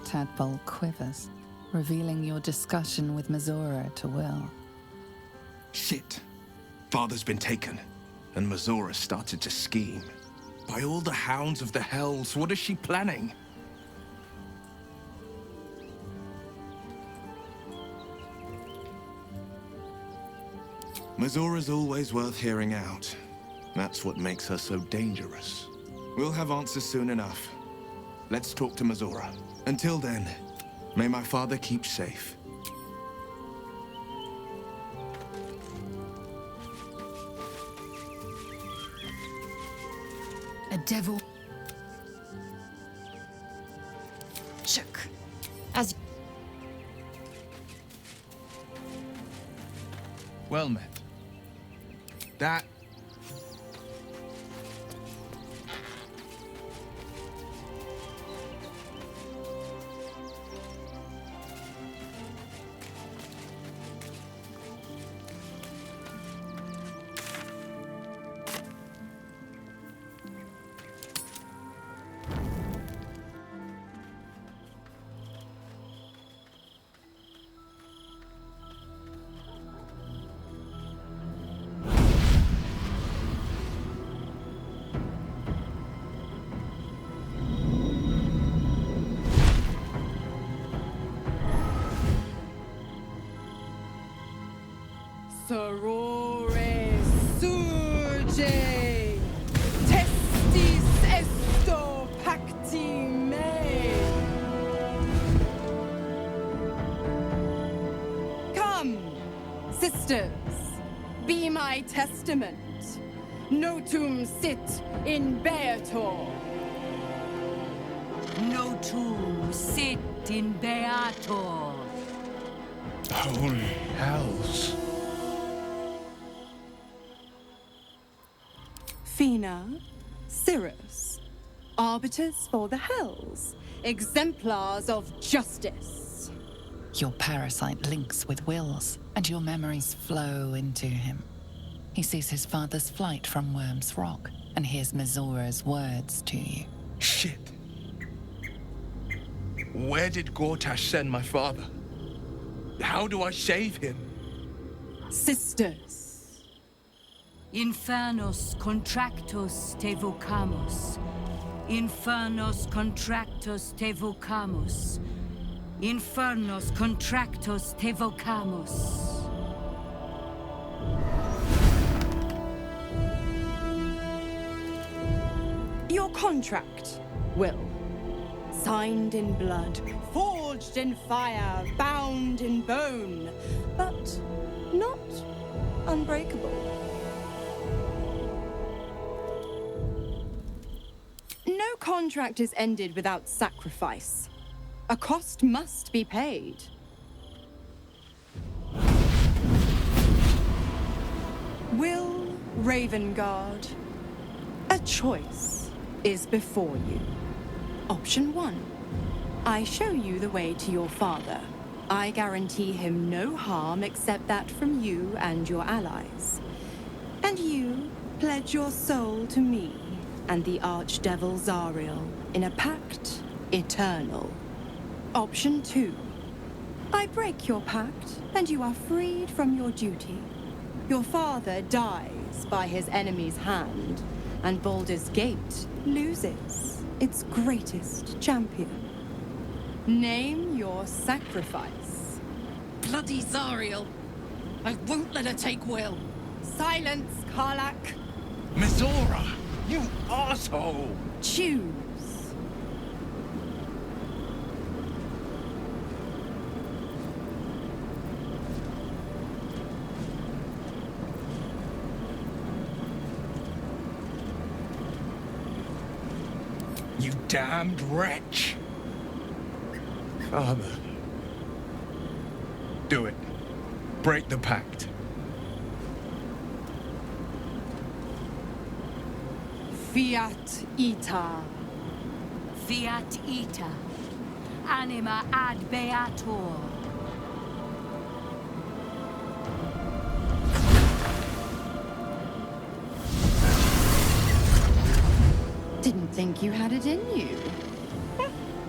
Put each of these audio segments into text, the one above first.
tadpole quivers, revealing your discussion with Mizora to Will. Shit. Father's been taken, and Mizora started to scheme. By all the hounds of the hells, what is she planning? Mizora's always worth hearing out. That's what makes her so dangerous. We'll have answers soon enough. Let's talk to Mizora. Until then, may my father keep safe. A devil. Check. As Well met. That... Sorore surge, testis esto pacti me. Come, sisters, be my testament. Notum sit in beator. Notum sit in beator. Holy hells. Fina, Cirrus, arbiters for the hells, exemplars of justice. Your parasite links with Will's, and your memories flow into him. He sees his father's flight from Worm's Rock, and hears Mizora's words to you. Shit. Where did Gortash send my father? How do I save him? Sisters, Infernos contractos te vocamus. Infernos contractos te vocamus. Infernos contractos te vocamus. your contract, Will. Signed in blood, forged in fire, bound in bone, but not unbreakable. No contract is ended without sacrifice. A cost must be paid. Will Ravengard, a choice is before you. Option 1. I show you the way to your father. I guarantee him no harm except that from you and your allies. And you pledge your soul to me and the archdevil Zariel in a pact eternal. Option 2. I break your pact and you are freed from your duty. Your father dies by his enemy's hand, and Baldurs Gate loses its greatest champion. Name your sacrifice. Bloody Zariel! I won't let her take Will. Silence, Karlak. Mizora, you asshole! Choose. You damned wretch! Father. Do it. Break the pact. Fiat ita. Fiat ita. Anima ad beator. Didn't think you had it in you.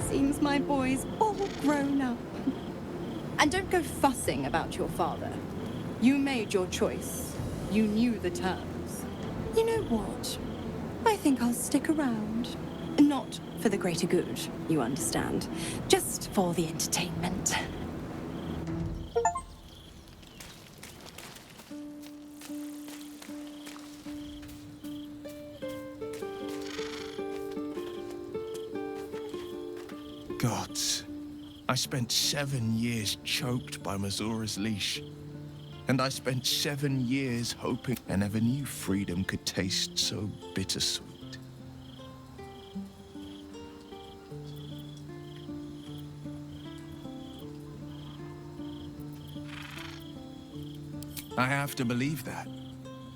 Seems my boy's all grown up. And don't go fussing about your father. You made your choice. You knew the terms. You know what? I think I'll stick around. Not for the greater good, you understand. Just for the entertainment. Gods, I spent 7 years choked by Mazora's leash. And I spent 7 years hoping I never knew freedom could taste so bittersweet. I have to believe that.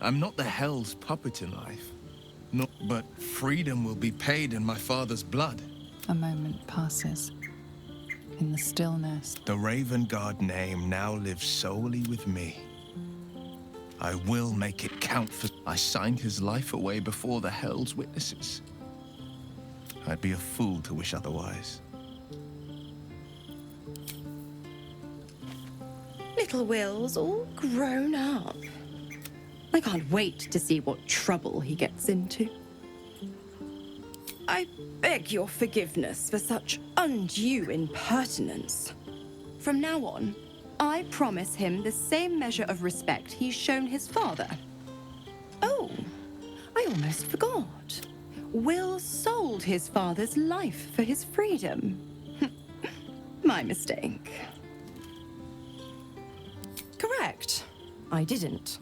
I'm not the Hell's puppet in life. No, but freedom will be paid in my father's blood. A moment passes. In the stillness, The Raven Guard name now lives solely with me. I will make it count for... I signed his life away before the Hell's witnesses. I'd be a fool to wish otherwise. Little Will's all grown up. I can't wait to see what trouble he gets into. I beg your forgiveness for such undue impertinence. From now on, I promise him the same measure of respect he's shown his father. Oh, I almost forgot. Will sold his father's life for his freedom. My mistake. Correct. I didn't.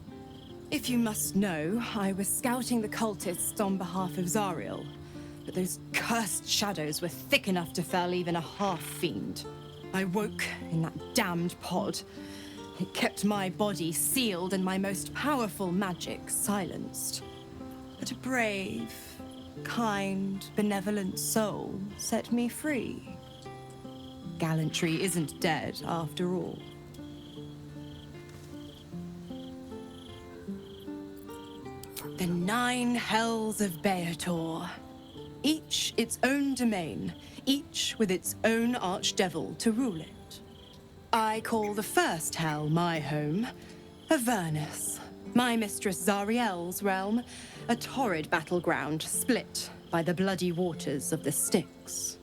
If you must know, I was scouting the cultists on behalf of Zariel. But those cursed shadows were thick enough to fell even a half-fiend. I woke in that damned pod. It kept my body sealed and my most powerful magic silenced. But a brave, kind, benevolent soul set me free. Gallantry isn't dead after all. The 9 hells of Beator. Each its own domain, each with its own archdevil to rule it. I call the first hell my home, Avernus, my mistress Zariel's realm, a torrid battleground split by the bloody waters of the Styx.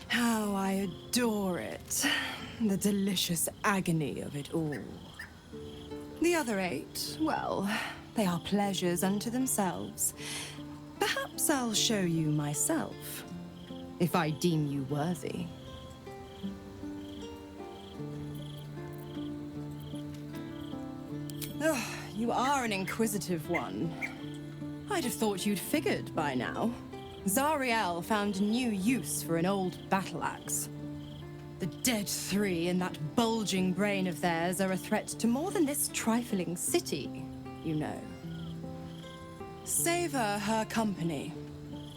How I adore it, the delicious agony of it all. The other 8, well, they are pleasures unto themselves. Perhaps I'll show you myself, if I deem you worthy. Ugh, you are an inquisitive one. I'd have thought you'd figured by now. Zariel found a new use for an old battle axe. The dead 3 in that bulging brain of theirs are a threat to more than this trifling city, you know. Savor her company.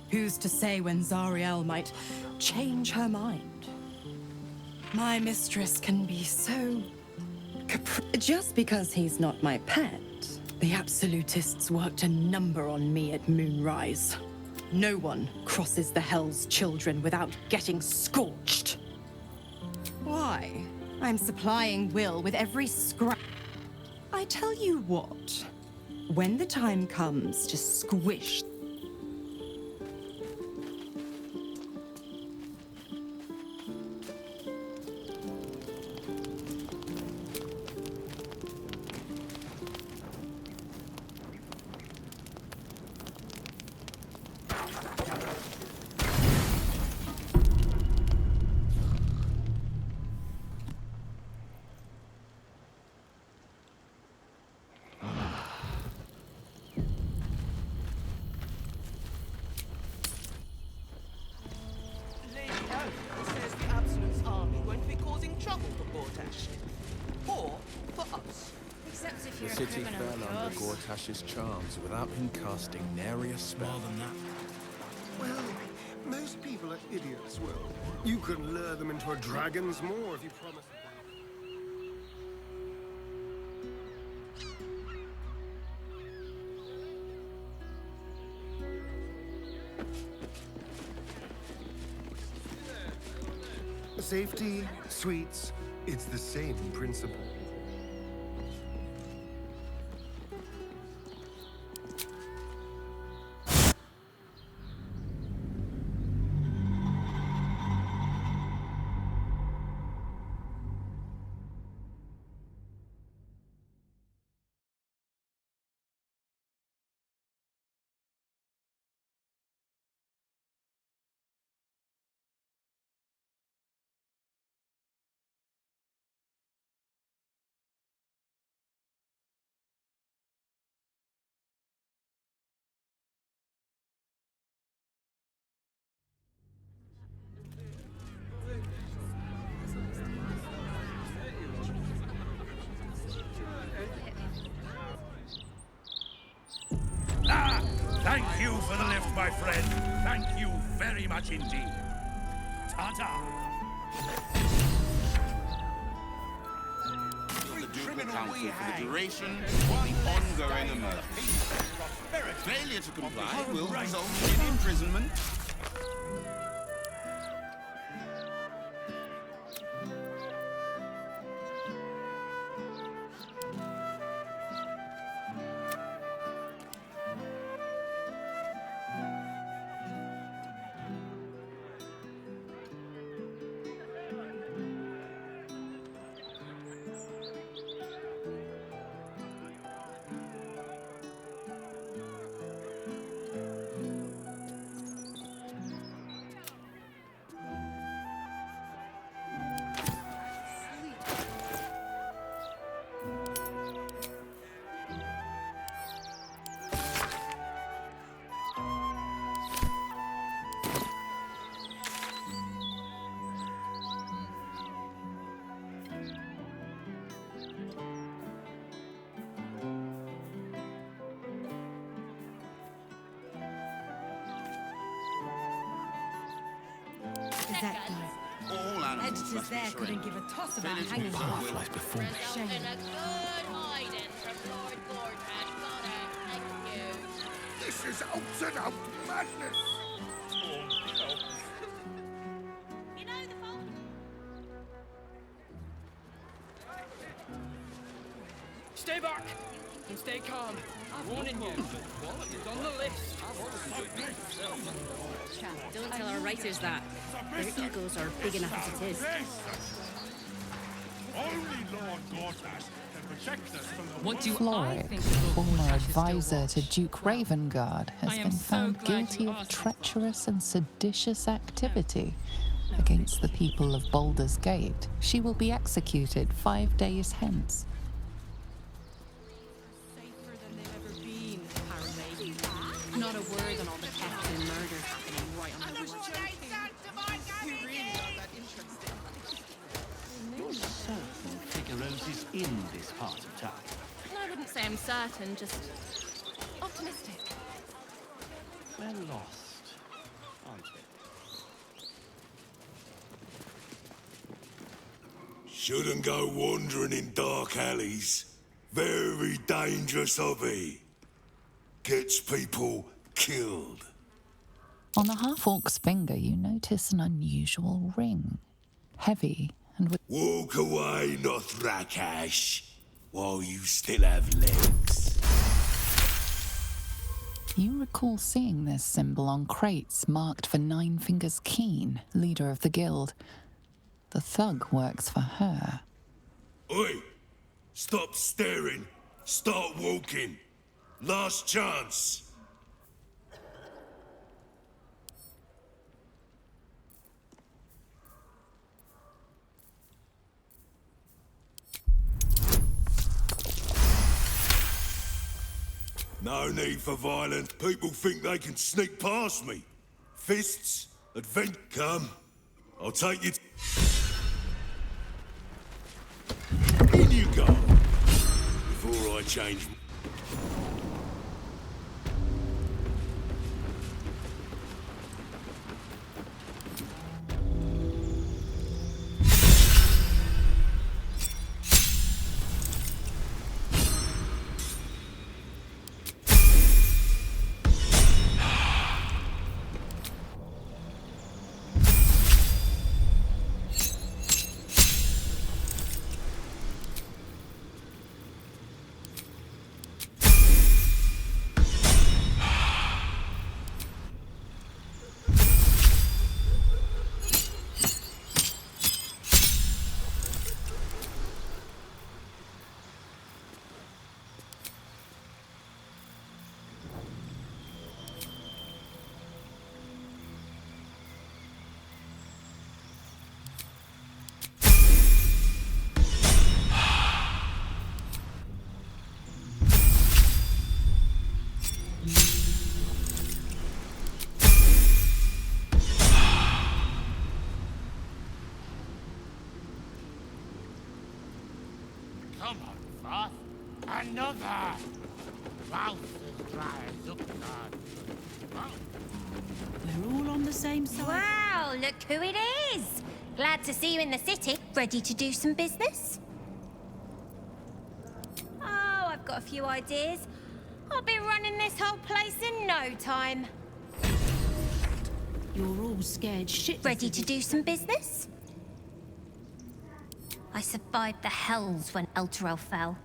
Who's to say when Zariel might change her mind? My mistress can be so... Just because he's not my pet, the absolutists worked a number on me at Moonrise. No one crosses the Hell's Children without getting scorched. Why? I'm supplying Will with every scrap. I tell you what, when the time comes to squish... The city fell under Gortash's charms without him casting nary a spell. More than that. Well, most people are idiots, Will. You can lure them into a dragon's maw if you promise. safety, sweets, it's the same principle. Thank you for the lift, my friend. Thank you very much indeed. Ta-ta! The Duke Council for the duration of the ongoing emergency. Failure to comply will result in imprisonment. Exactly. All animals Editors must be there couldn't trained. give a toss about Failure to hanging comply will- Fireflies before me. Shame. A good hiding from Lord Gordman. Gotta thank you. This is out-and-out madness! You know the fault. Stay back and stay calm. Warning you. It's on the list. Don't tell our writers that. Their egos are big enough as it is. Only Lord Gortash can protect us from the What do I Floric, think of former Gortash is still advisor watch? to Duke Ravengard, I has am been so found glad you guilty of asked. treacherous and seditious activity against the people of Baldurs Gate. She will be executed 5 days hence. Safer than they've ever been, apparently. Not a word on all the theft and murders happening right on the doorstep. Figueroas is in this part of town. I wouldn't say I'm certain, just optimistic. We're lost, aren't we? Shouldn't go wandering in dark alleys. Very dangerous hobby. Gets people killed. On the half-orc's finger, you notice an unusual ring. Heavy and with Walk away, Nothrakash, while you still have legs. You recall seeing this symbol on crates marked for Nine Fingers Keen, leader of the guild. The thug works for her. Oi! Stop staring. Start walking. Last chance. No need for violence. People think they can sneak past me. Fists, come. I'll take you. In you go. Before I change. another! Mouth as dry as Uchtard. We're all on the same side. Wow, look who it is! Glad to see you in the city. Ready to do some business? Oh, I've got a few ideas. I'll be running this whole place in no time. You're all scared shit. Ready to do some business? I survived the hells when Elturel fell.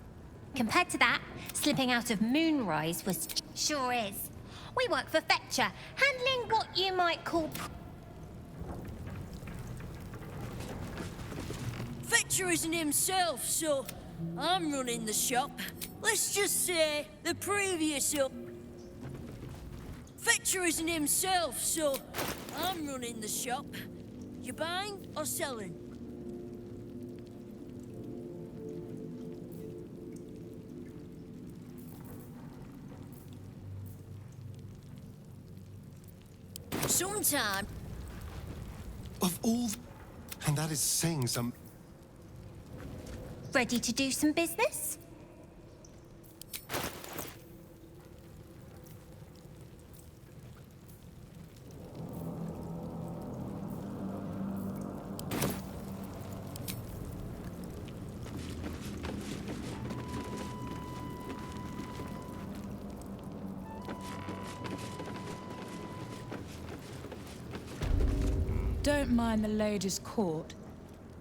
Compared to that, slipping out of Moonrise was... Sure is. We work for Fetcher, handling what you might call... Fetcher isn't himself, so I'm running the shop. Let's just say the previous up. Fetcher isn't himself, so I'm running the shop. You buying or selling? Sometime. Of all... And that is saying some... Ready to do some business? Don't mind the lady's court.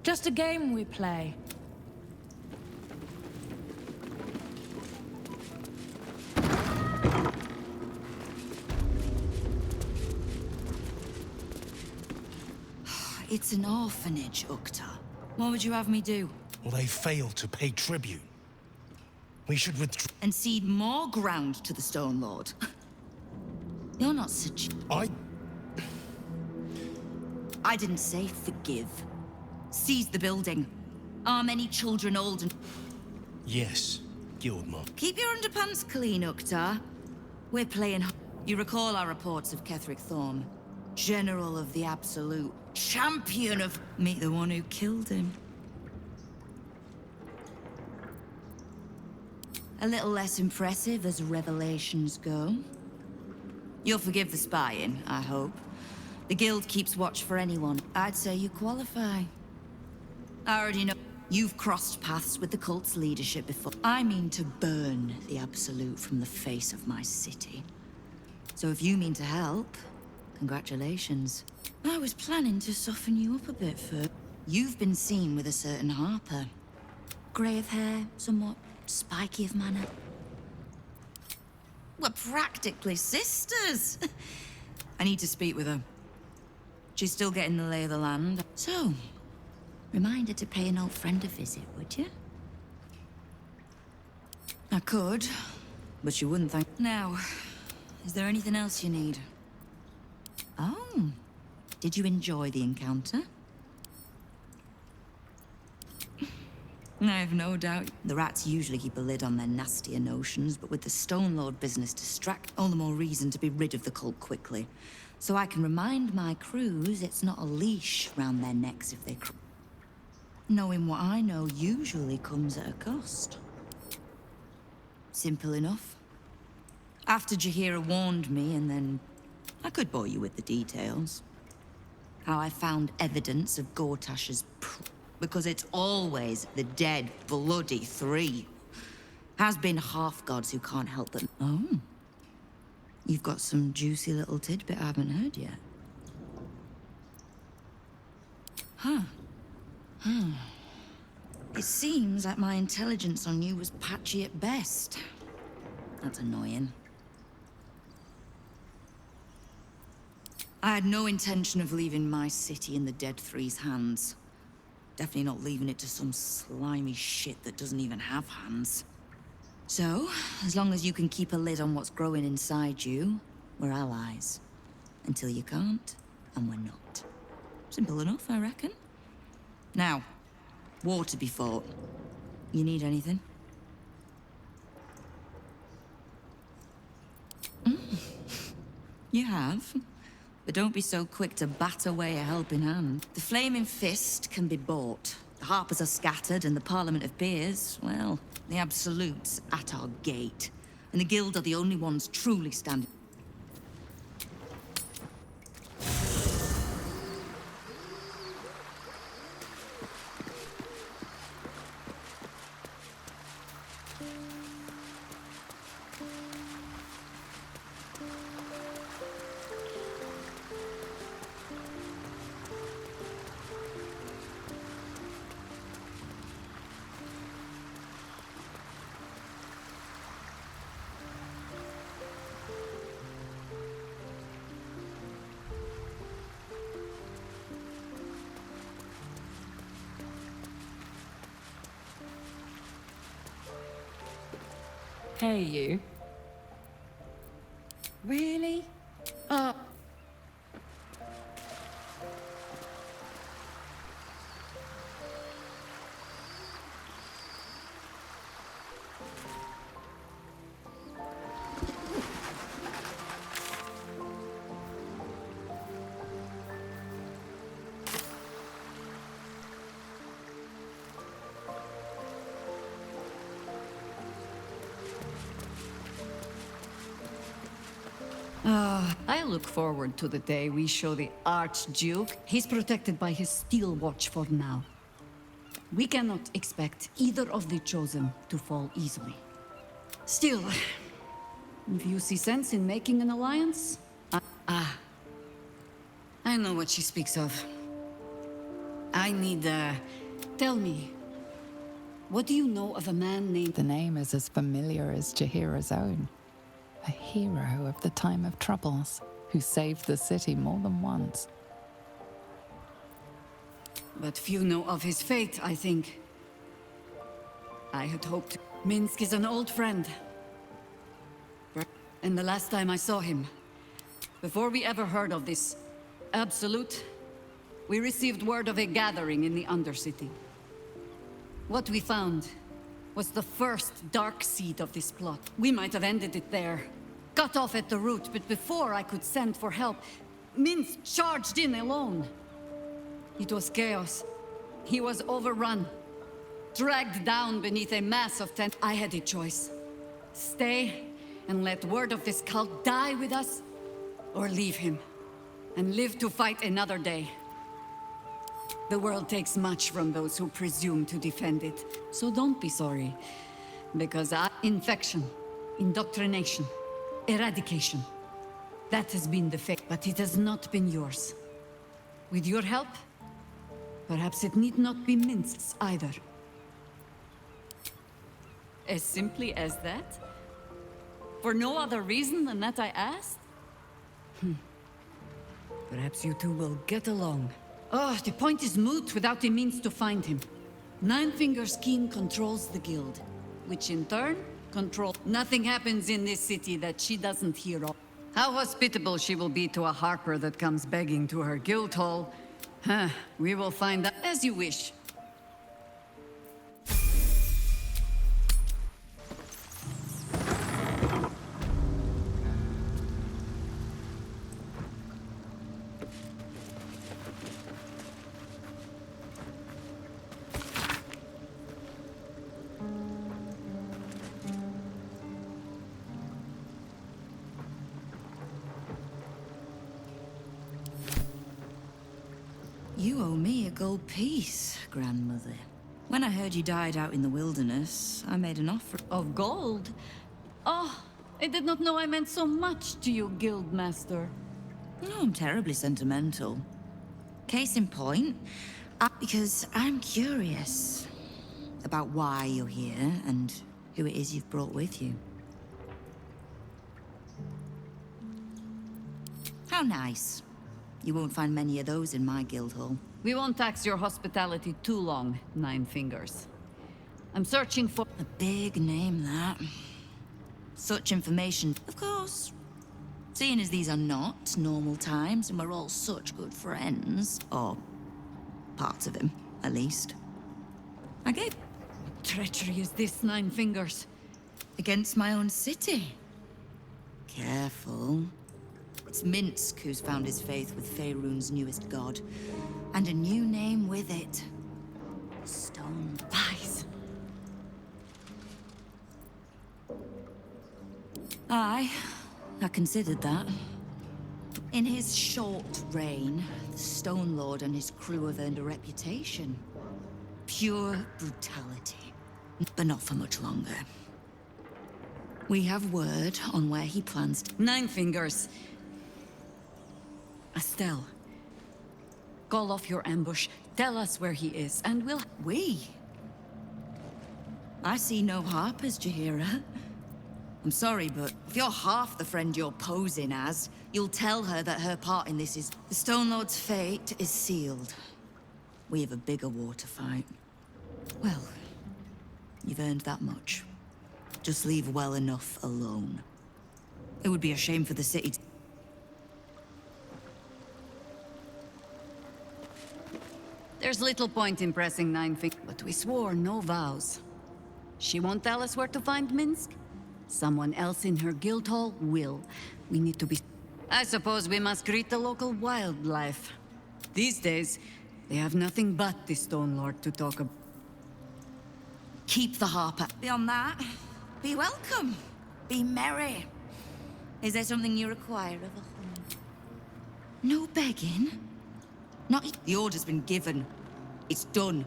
Just a game we play. It's an orphanage, Uchtard. What would you have me do? Well, they failed to pay tribute. We should withdraw. And cede more ground to the Stone Lord. You're not such... I didn't say forgive. Seize the building. Arm any children old and... Yes, Guildmore. Keep your underpants clean, Uchtard. We're playing... You recall our reports of Ketheric Thorm? General of the Absolute. Champion of... Meet the one who killed him. A little less impressive as revelations go. You'll forgive the spying, I hope. The Guild keeps watch for anyone. I'd say you qualify. I already know you've crossed paths with the cult's leadership before. I mean to burn the Absolute from the face of my city. So if you mean to help, congratulations. I was planning to soften you up a bit first. You've been seen with a certain Harper. Grey of hair, somewhat spiky of manner. We're practically sisters. I need to speak with her. She's still getting the lay of the land. So, remind her to pay an old friend a visit, would you? I could, but she wouldn't thank... Now, is there anything else you need? Oh, did you enjoy the encounter? I have no doubt. The rats usually keep a lid on their nastier notions, but with the Stone Lord business distract, all the more reason to be rid of the cult quickly. So I can remind my crews it's not a leash round their necks if they knowing what I know usually comes at a cost. Simple enough. After Jaheira warned me, and then... I could bore you with the details. How I found evidence of Gortash's because it's always the dead, bloody three. Has been half-gods who can't help them. Oh. You've got some juicy little tidbit I haven't heard yet. Huh. It seems like my intelligence on you was patchy at best. That's annoying. I had no intention of leaving my city in the Dead Three's hands. Definitely not leaving it to some slimy shit that doesn't even have hands. So, as long as you can keep a lid on what's growing inside you, we're allies. Until you can't, and we're not. Simple enough, I reckon. Now, war to be fought. You need anything? You have. But don't be so quick to bat away a helping hand. The Flaming Fist can be bought. The harpers are scattered and the Parliament of Beers, well, the Absolute's at our gate. And the Guild are the only ones truly standing. Hey, you. Really? I look forward to the day we show the archduke. He's protected by his steel watch for now. We cannot expect either of the chosen to fall easily. Still, if you see sense in making an alliance... I know what she speaks of. I need, Tell me, what do you know of a man named... The name is as familiar as Jaheira's own. A hero of the time of troubles, who saved the city more than once. But few know of his fate, I think. I had hoped... Minsk is an old friend. And the last time I saw him, before we ever heard of this Absolute, we received word of a gathering in the Undercity. What we found was the first dark seed of this plot. We might have ended it there, cut off at the root, but before I could send for help, Minsk charged in alone. It was chaos. He was overrun, dragged down beneath a mass of tent. I had a choice. Stay and let word of this cult die with us, or leave him and live to fight another day. The world takes much from those who presume to defend it. So don't be sorry. Because infection, indoctrination, eradication. That has been the fate, but it has not been yours. With your help, perhaps it need not be Minsk's either. As simply as that? For no other reason than that I asked? Perhaps you two will get along. Oh, the point is moot without a means to find him. Nine Fingers Keen controls the guild, which in turn controls... Nothing happens in this city that she doesn't hear of. How hospitable she will be to a harper that comes begging to her guild hall. We will find out as you wish. You owe me a gold piece, grandmother. When I heard you died out in the wilderness, I made an offer. Of gold? Oh, I did not know I meant so much to you, guildmaster. No, I'm terribly sentimental. Case in point, because I'm curious about why you're here and who it is you've brought with you. How nice. You won't find many of those in my guild hall. We won't tax your hospitality too long, Nine Fingers. I'm searching for... A big name, that. Such information, of course. Seeing as these are not normal times and we're all such good friends, or parts of him, at least. I gave... What treachery is this, Nine Fingers? Against my own city. Careful. It's Minsk who's found his faith with Faerun's newest god, and a new name with it. Lies. Aye, I considered that. In his short reign, the Stone Lord and his crew have earned a reputation. Pure brutality. But not for much longer. We have word on where he plans to— Nine Fingers. Estelle. Call off your ambush, tell us where he is, and we'll— We? I see no harpers, Jaheira. I'm sorry, but if you're half the friend you're posing as, you'll tell her that her part in this is— The Stone Lord's fate is sealed. We have a bigger war to fight. Well, you've earned that much. Just leave well enough alone. It would be a shame for the city to— There's little point in pressing Nine Fingers, but we swore no vows. She won't tell us where to find Minsk? Someone else in her guild hall will. We need to be— I suppose we must greet the local wildlife. These days, they have nothing but the Stone Lord to talk about. Keep the harper. Beyond that, be welcome. Be merry. Is there something you require of a hunt? No begging? Not— The order's been given. It's done.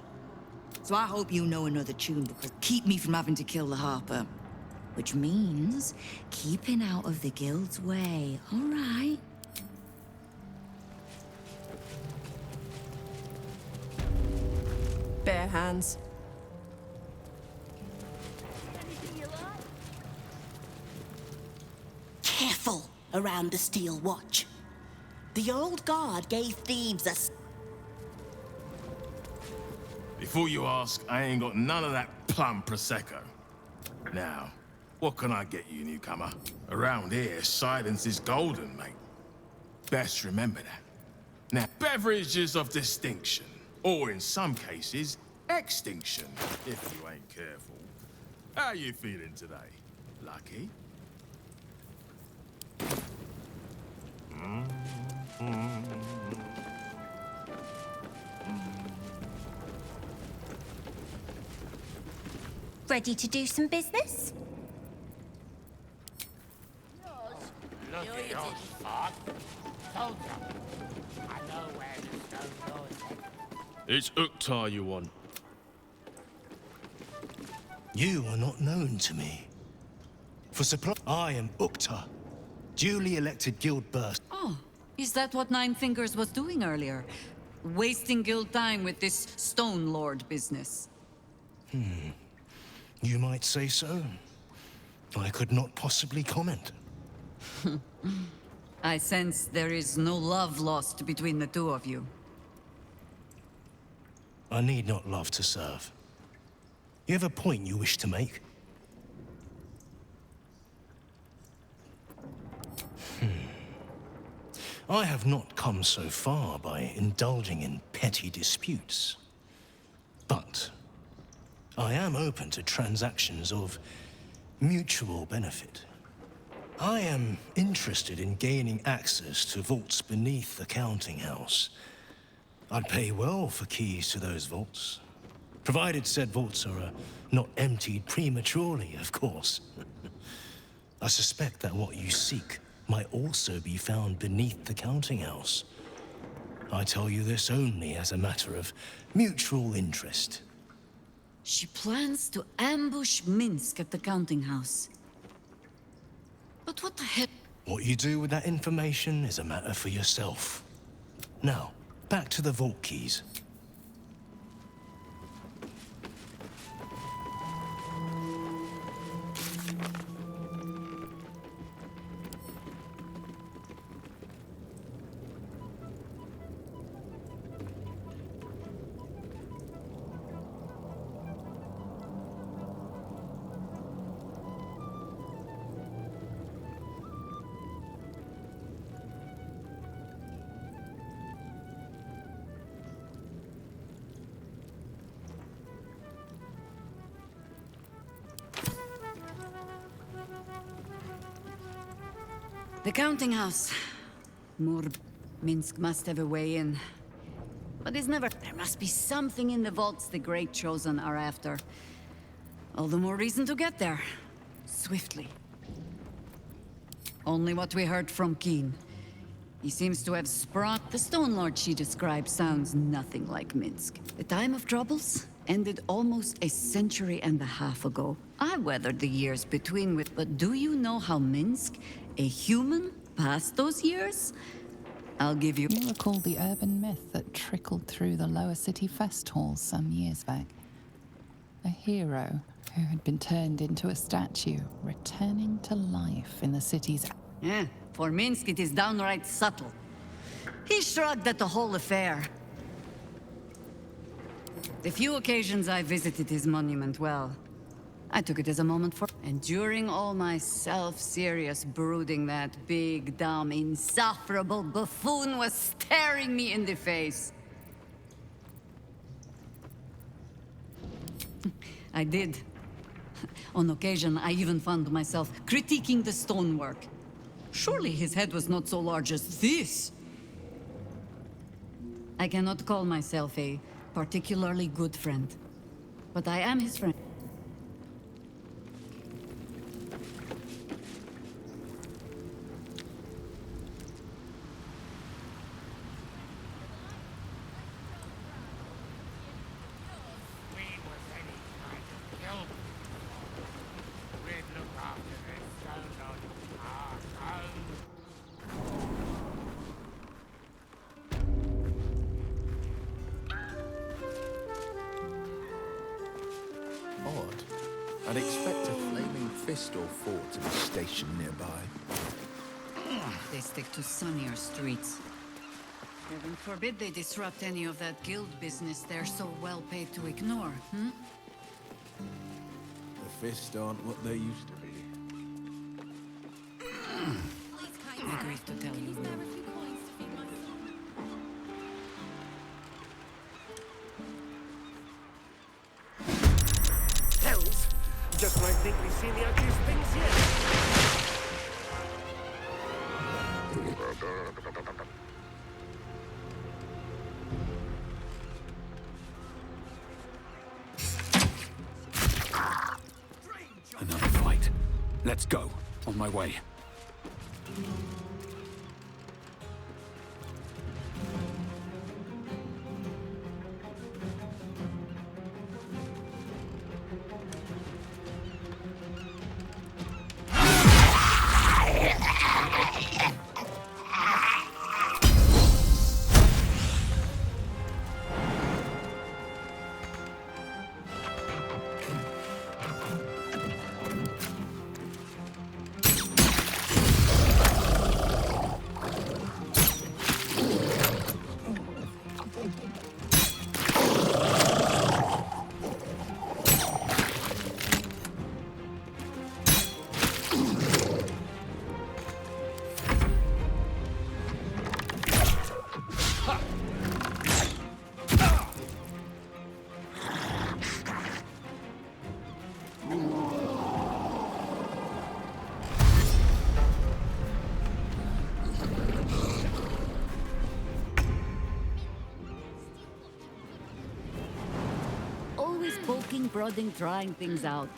So I hope you know another tune, because keep me from having to kill the harper. Which means keeping out of the guild's way, all right? Bare hands. Careful around the steel watch. The old guard gave thieves a— Before you ask, I ain't got none of that plum Prosecco. Now, what can I get you, newcomer? Around here, silence is golden, mate. Best remember that. Now, beverages of distinction, or in some cases, extinction, if you ain't careful. How you feeling today? Lucky? Ready to do some business? Look at your spot. Soldier, I know where the Stone Lord is. It's Uktar you want. You are not known to me. For supply, I am Uktar, duly elected guild burst. Oh, is that what Nine Fingers was doing earlier? Wasting guild time with this Stone Lord business? You might say so. I could not possibly comment. I sense there is no love lost between the two of you. I need not love to serve. You have a point you wish to make? I have not come so far by indulging in petty disputes. But I am open to transactions of mutual benefit. I am interested in gaining access to vaults beneath the counting house. I'd pay well for keys to those vaults, provided said vaults are not emptied prematurely, of course. I suspect that what you seek might also be found beneath the counting house. I tell you this only as a matter of mutual interest. She plans to ambush Minsk at the counting house. But what the heck? What you do with that information is a matter for yourself. Now, back to the vault keys. The counting house. Minsk must have a way in. but is never... There must be something in the vaults the Great Chosen are after. All the more reason to get there. Swiftly. Only what we heard from Keen. He seems to have sprung... The Stone Lord she described sounds nothing like Minsk. The time of troubles ended almost a century and a half ago. I weathered the years between with... But do you know how Minsk, a human, passed those years? I'll give you... You recall the urban myth that trickled through the lower city fest halls some years back. A hero who had been turned into a statue, returning to life in the city's... Yeah, for Minsk it is downright subtle. He shrugged at the whole affair. The few occasions I visited his monument, well, I took it as a moment for... And during all my self-serious brooding, that big, dumb, insufferable buffoon was staring me in the face. I did. On occasion, I even found myself critiquing the stonework. Surely his head was not so large as this. I cannot call myself a particularly good friend, but I am his friend. Odd. I'd expect a flaming fist or four to be stationed nearby. They stick to sunnier streets. Heaven forbid they disrupt any of that guild business they're so well paid to ignore, hmm? The fists aren't what they used to be. I grieve to tell you. Hells! Just when I think we've seen the ugliest things yet. Another fight. Let's go. On my way. Always poking, prodding, trying things out.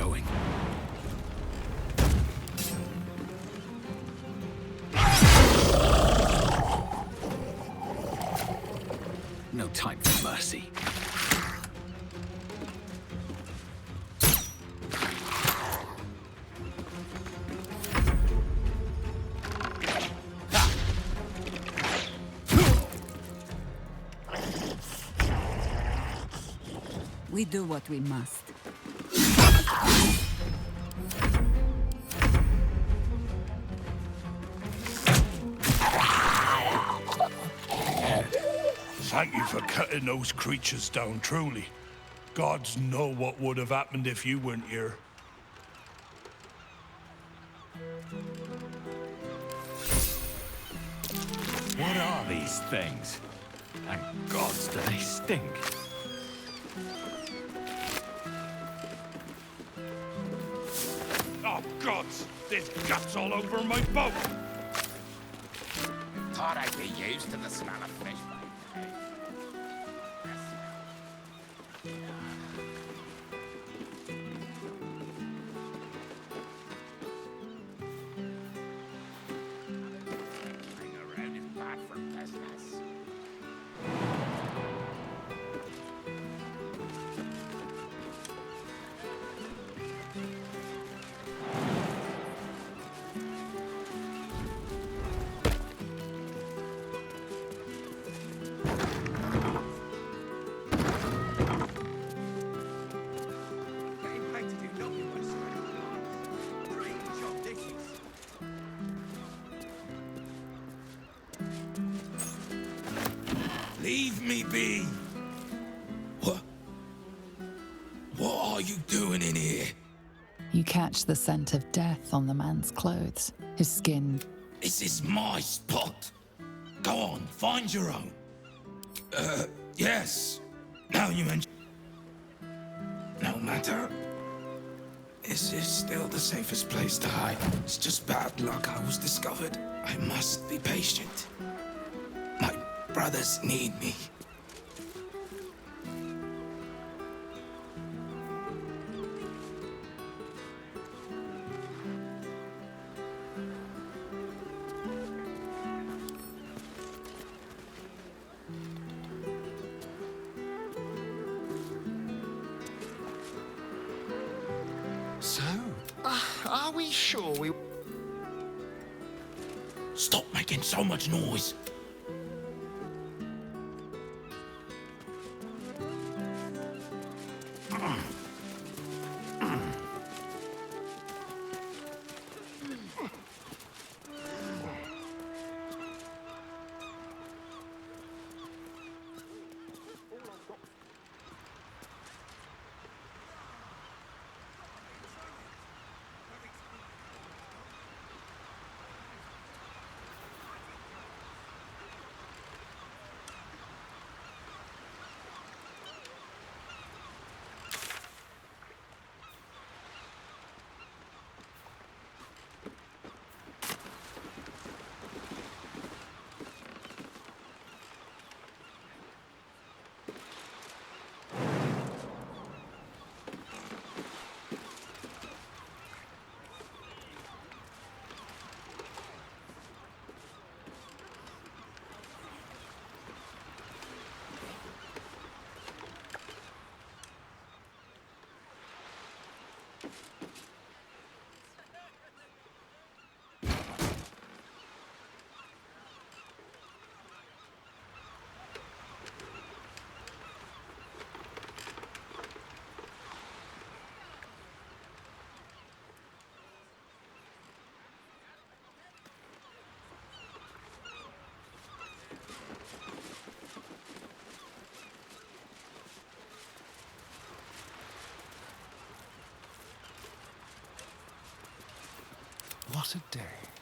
going. No time for mercy. We do what we must. Thank you for cutting those creatures down, truly. Gods know what would have happened if you weren't here. What are these things? And gods, do they stink? Oh, gods! There's guts all over my boat! Thought I'd be used to the smell of fish. Around is bad for business. Leave me be! What are you doing in here? You catch the scent of death on the man's clothes. His skin. This is my spot. Go on, find your own. Yes. Now you mention... No matter. This is still the safest place to hide. It's just bad luck I was discovered. I must be patient. My brothers need me. So, are we sure we... Stop making so much noise. What a day.